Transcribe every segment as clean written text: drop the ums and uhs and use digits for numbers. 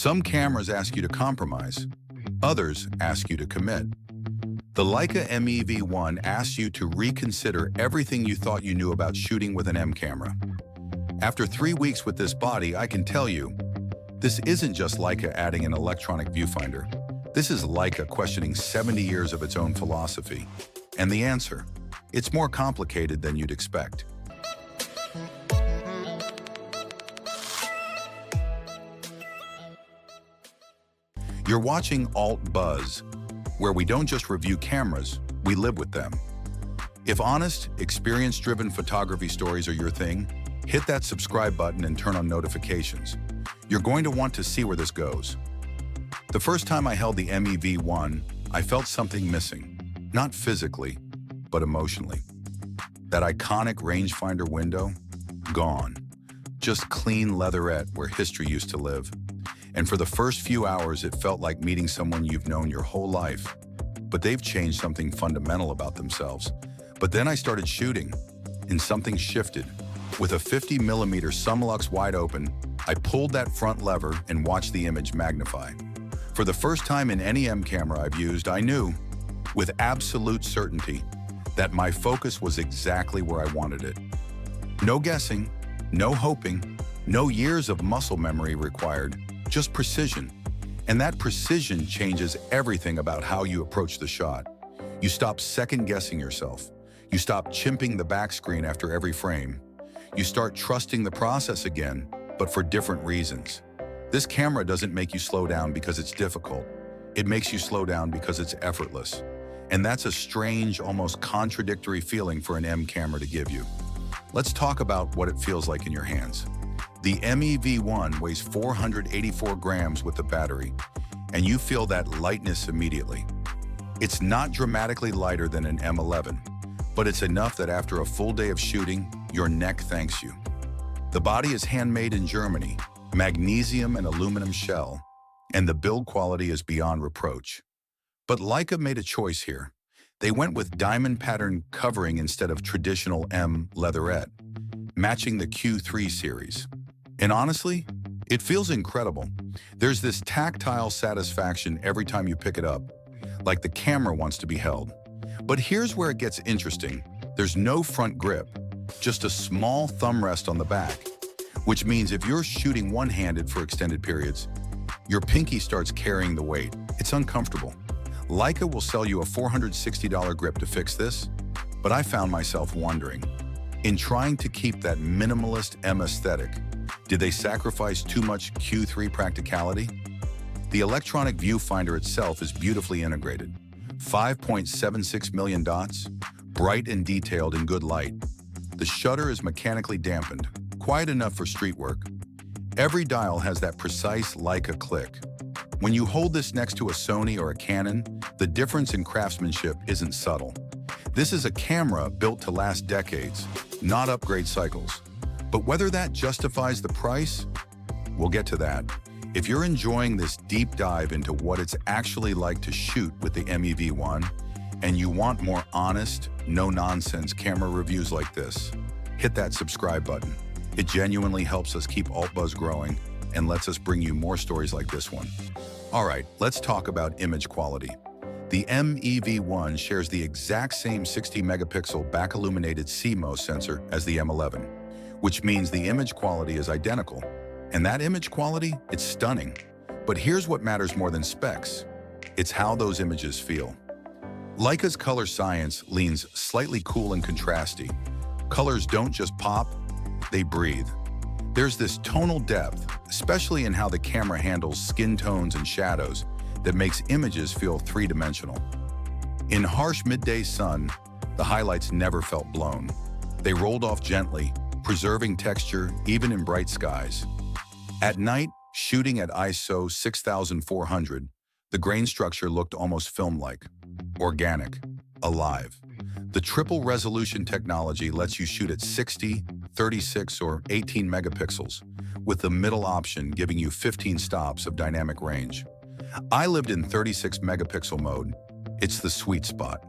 Some cameras ask you to compromise. Others ask you to commit. The Leica M EV1 asks you to reconsider everything you thought you knew about shooting with an M camera. After 3 weeks with this body, I can tell you, this isn't just Leica adding an electronic viewfinder. This is Leica questioning 70 years of its own philosophy. And the answer? It's more complicated than you'd expect. You're watching Alt Buzz, where we don't just review cameras, we live with them. If honest, experience-driven photography stories are your thing, hit that subscribe button and turn on notifications. You're going to want to see where this goes. The first time I held the M EV1, I felt something missing. Not physically, but emotionally. That iconic rangefinder window? Gone. Just clean leatherette where history used to live. And for the first few hours, it felt like meeting someone you've known your whole life. But they've changed something fundamental about themselves. But then I started shooting, and something shifted. With a 50mm Summlux wide open, I pulled that front lever and watched the image magnify. For the first time in any M camera I've used, I knew, with absolute certainty, that my focus was exactly where I wanted it. No guessing, no hoping, no years of muscle memory required, just precision. And that precision changes everything about how you approach the shot. You stop second-guessing yourself. You stop chimping the back screen after every frame. You start trusting the process again, but for different reasons. This camera doesn't make you slow down because it's difficult. It makes you slow down because it's effortless. And that's a strange, almost contradictory feeling for an M camera to give you. Let's talk about what it feels like in your hands. The M EV1 weighs 484 grams with the battery, and you feel that lightness immediately. It's not dramatically lighter than an M11, but it's enough that after a full day of shooting, your neck thanks you. The body is handmade in Germany, magnesium and aluminum shell, and the build quality is beyond reproach. But Leica made a choice here. They went with diamond pattern covering instead of traditional M leatherette, matching the Q3 series. And honestly, it feels incredible. There's this tactile satisfaction every time you pick it up, like the camera wants to be held. But here's where it gets interesting. There's no front grip, just a small thumb rest on the back, which means if you're shooting one-handed for extended periods, your pinky starts carrying the weight. It's uncomfortable. Leica will sell you a $460 grip to fix this, but I found myself wondering, in trying to keep that minimalist M aesthetic, did they sacrifice too much Q3 practicality? The electronic viewfinder itself is beautifully integrated. 5.76 million dots, bright and detailed in good light. The shutter is mechanically dampened, quiet enough for street work. Every dial has that precise Leica click. When you hold this next to a Sony or a Canon, the difference in craftsmanship isn't subtle. This is a camera built to last decades, not upgrade cycles. But whether that justifies the price, we'll get to that. If you're enjoying this deep dive into what it's actually like to shoot with the M EV1, and you want more honest, no-nonsense camera reviews like this, hit that subscribe button. It genuinely helps us keep Alt Buzz growing and lets us bring you more stories like this one. All right, let's talk about image quality. The M EV1 shares the exact same 60-megapixel back-illuminated CMOS sensor as the M11, which means the image quality is identical. And that image quality, it's stunning. But here's what matters more than specs. It's how those images feel. Leica's color science leans slightly cool and contrasty. Colors don't just pop, they breathe. There's this tonal depth, especially in how the camera handles skin tones and shadows, that makes images feel three-dimensional. In harsh midday sun, the highlights never felt blown. They rolled off gently, preserving texture even in bright skies. At night, shooting at ISO 6400, the grain structure looked almost film-like, organic, alive. The triple resolution technology lets you shoot at 60, 36, or 18 megapixels, with the middle option giving you 15 stops of dynamic range. I lived in 36 megapixel mode. It's the sweet spot.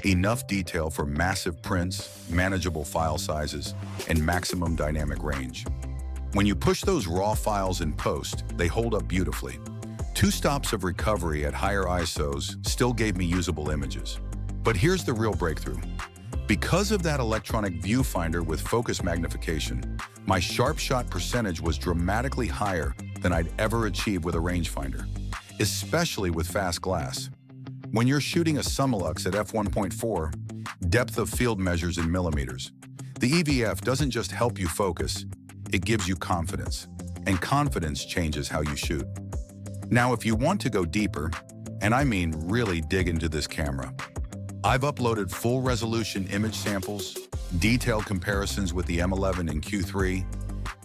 Enough detail for massive prints, manageable file sizes, and maximum dynamic range. When you push those raw files in post, they hold up beautifully. 2 stops of recovery at higher ISOs still gave me usable images. But here's the real breakthrough. Because of that electronic viewfinder with focus magnification, my sharp shot percentage was dramatically higher than I'd ever achieved with a rangefinder, especially with fast glass. When you're shooting a Summilux at f1.4, depth of field measures in millimeters. The EVF doesn't just help you focus, it gives you confidence, and confidence changes how you shoot. Now, if you want to go deeper, and I mean really dig into this camera, I've uploaded full-resolution image samples, detailed comparisons with the M11 and Q3,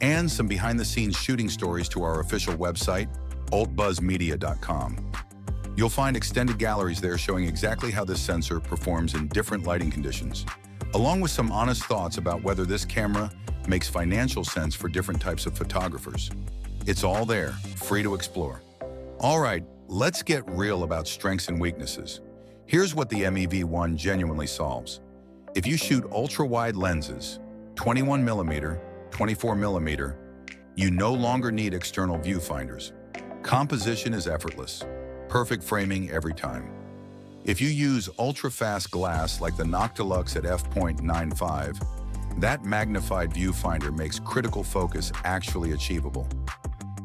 and some behind-the-scenes shooting stories to our official website, altbuzzmedia.com. You'll find extended galleries there showing exactly how this sensor performs in different lighting conditions, along with some honest thoughts about whether this camera makes financial sense for different types of photographers. It's all there, free to explore. All right, let's get real about strengths and weaknesses. Here's what the M EV1 genuinely solves. If you shoot ultra-wide lenses, 21mm, 24mm, you no longer need external viewfinders. Composition is effortless. Perfect framing every time. If you use ultra-fast glass like the Noctilux at f.95, that magnified viewfinder makes critical focus actually achievable.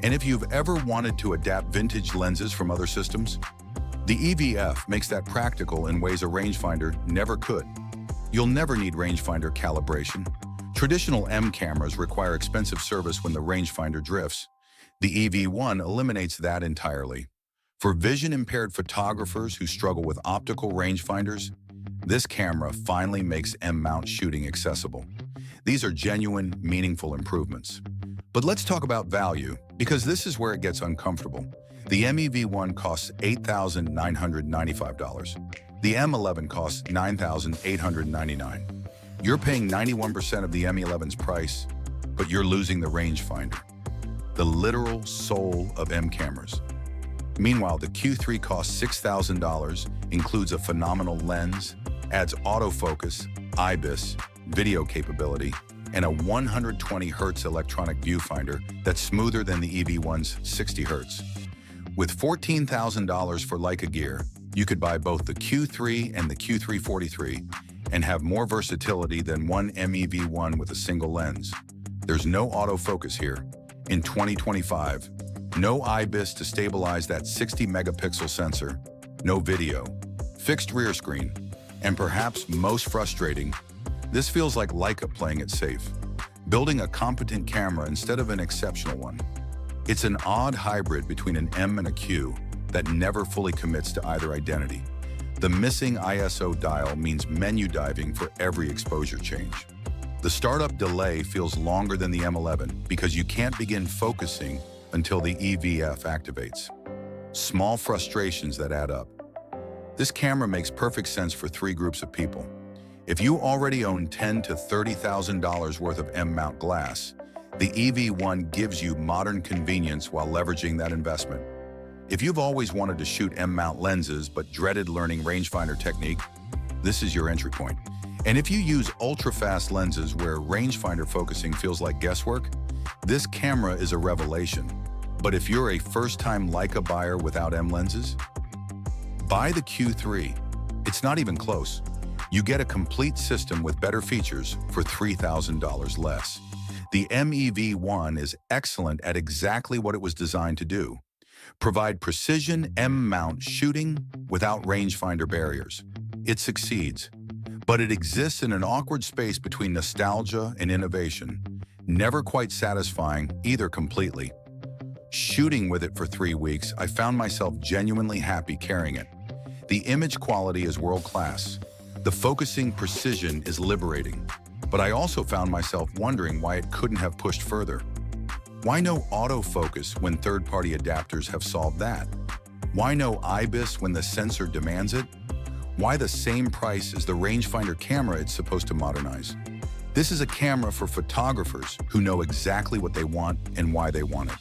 And if you've ever wanted to adapt vintage lenses from other systems, the EVF makes that practical in ways a rangefinder never could. You'll never need rangefinder calibration. Traditional M cameras require expensive service when the rangefinder drifts. The EV1 eliminates that entirely. For vision-impaired photographers who struggle with optical rangefinders, this camera finally makes M-mount shooting accessible. These are genuine, meaningful improvements. But let's talk about value, because this is where it gets uncomfortable. The M EV1 costs $8,995. The M11 costs $9,899. You're paying 91% of the M11's price, but you're losing the rangefinder, the literal soul of M cameras. Meanwhile, the Q3 costs $6,000, includes a phenomenal lens, adds autofocus, IBIS, video capability, and a 120 Hz electronic viewfinder that's smoother than the EV1's 60 Hz. With $14,000 for Leica gear, you could buy both the Q3 and the Q3-43 and have more versatility than one M EV1 with a single lens. There's no autofocus here. In 2025, no IBIS to stabilize that 60-megapixel sensor, no video, fixed rear screen, and perhaps most frustrating, this feels like Leica playing it safe, building a competent camera instead of an exceptional one. It's an odd hybrid between an M and a Q that never fully commits to either identity. The missing ISO dial means menu diving for every exposure change. The startup delay feels longer than the M11 because you can't begin focusing until the EVF activates. Small frustrations that add up. This camera makes perfect sense for 3 groups of people. If you already own $10,000 to $30,000 worth of M-mount glass, the EV1 gives you modern convenience while leveraging that investment. If you've always wanted to shoot M-mount lenses but dreaded learning rangefinder technique, this is your entry point. And if you use ultra-fast lenses where rangefinder focusing feels like guesswork, this camera is a revelation. But if you're a first-time Leica buyer without M lenses, buy the Q3. It's not even close. You get a complete system with better features for $3,000 less. The M EV1 is excellent at exactly what it was designed to do: provide precision M-mount shooting without rangefinder barriers. It succeeds, but it exists in an awkward space between nostalgia and innovation, never quite satisfying either completely. Shooting with it for 3 weeks, I found myself genuinely happy carrying it. The image quality is world-class. The focusing precision is liberating, but I also found myself wondering why it couldn't have pushed further. Why no autofocus when third-party adapters have solved that? Why no IBIS when the sensor demands it? Why the same price as the rangefinder camera it's supposed to modernize? This is a camera for photographers who know exactly what they want and why they want it.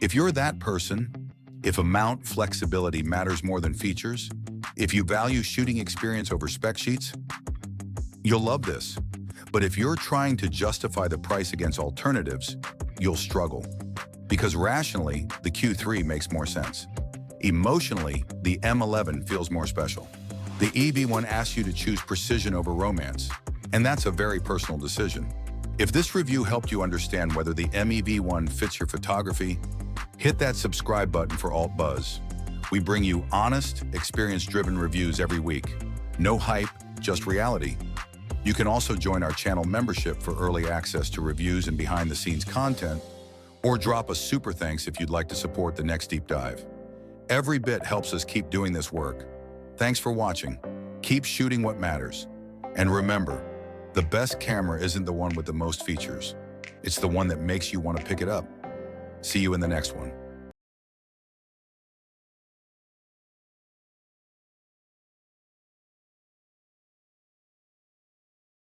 If you're that person, if mount flexibility matters more than features, if you value shooting experience over spec sheets, you'll love this. But if you're trying to justify the price against alternatives, you'll struggle. Because rationally, the Q3 makes more sense. Emotionally, the M11 feels more special. The EV1 asks you to choose precision over romance, and that's a very personal decision. If this review helped you understand whether the M EV1 fits your photography, hit that subscribe button for Alt Buzz. We bring you honest, experience-driven reviews every week. No hype, just reality. You can also join our channel membership for early access to reviews and behind-the-scenes content, or drop a super thanks if you'd like to support the next deep dive. Every bit helps us keep doing this work. Thanks for watching. Keep shooting what matters. And remember, the best camera isn't the one with the most features. It's the one that makes you want to pick it up. See you in the next one.